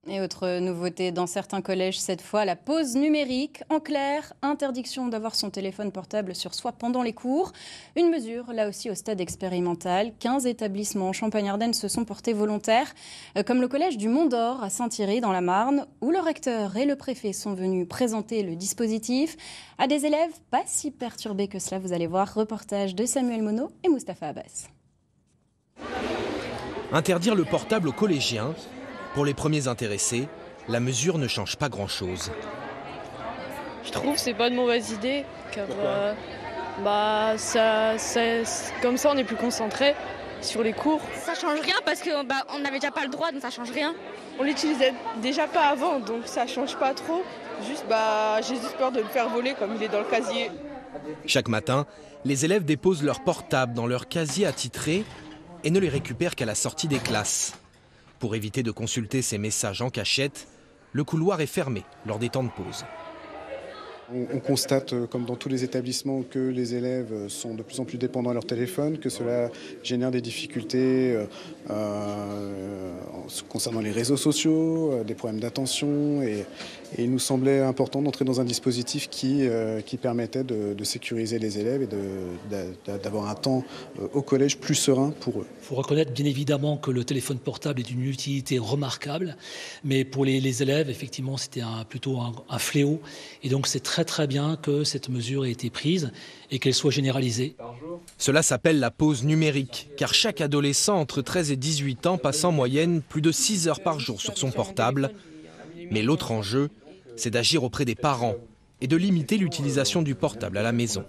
Et autre nouveauté dans certains collèges, cette fois, la pause numérique. En clair, interdiction d'avoir son téléphone portable sur soi pendant les cours. Une mesure, là aussi, au stade expérimental. 15 établissements en Champagne-Ardenne se sont portés volontaires, comme le collège du Mont-d'Or à Saint-Thierry dans la Marne, où le recteur et le préfet sont venus présenter le dispositif à des élèves pas si perturbés que cela. Vous allez voir, reportage de Samuel Monod et Mustapha Abbas. Interdire le portable aux collégiens. Pour les premiers intéressés, la mesure ne change pas grand-chose. Je trouve que c'est pas une mauvaise idée, car comme ça on est plus concentré sur les cours. Ça change rien parce qu'on n'avait déjà pas le droit, donc ça change rien. On l'utilisait déjà pas avant, donc ça change pas trop. Juste, j'ai juste peur de le faire voler comme il est dans le casier. Chaque matin, les élèves déposent leur portable dans leur casier attitré et ne les récupèrent qu'à la sortie des classes. Pour éviter de consulter ces messages en cachette, le couloir est fermé lors des temps de pause. On constate, comme dans tous les établissements, que les élèves sont de plus en plus dépendants à leur téléphone, que cela génère des difficultés concernant les réseaux sociaux, des problèmes d'attention. Et il nous semblait important d'entrer dans un dispositif qui permettait de sécuriser les élèves et d'avoir un temps au collège plus serein pour eux. Il faut reconnaître bien évidemment que le téléphone portable est d'une utilité remarquable, mais pour les élèves, effectivement, c'était plutôt un fléau. Et donc c'est très bien que cette mesure ait été prise et qu'elle soit généralisée. Cela s'appelle la pause numérique, car chaque adolescent entre 13 et 18 ans passe en moyenne plus de 6 heures par jour sur son portable. Mais l'autre enjeu, c'est d'agir auprès des parents et de limiter l'utilisation du portable à la maison.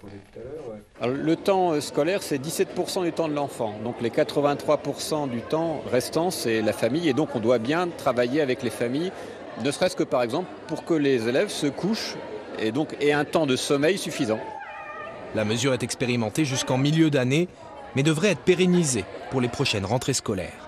Alors, le temps scolaire, c'est 17% du temps de l'enfant. Donc les 83% du temps restant, c'est la famille. Et donc on doit bien travailler avec les familles, ne serait-ce que par exemple pour que les élèves se couchent et donc aient un temps de sommeil suffisant. La mesure est expérimentée jusqu'en milieu d'année, mais devrait être pérennisée pour les prochaines rentrées scolaires.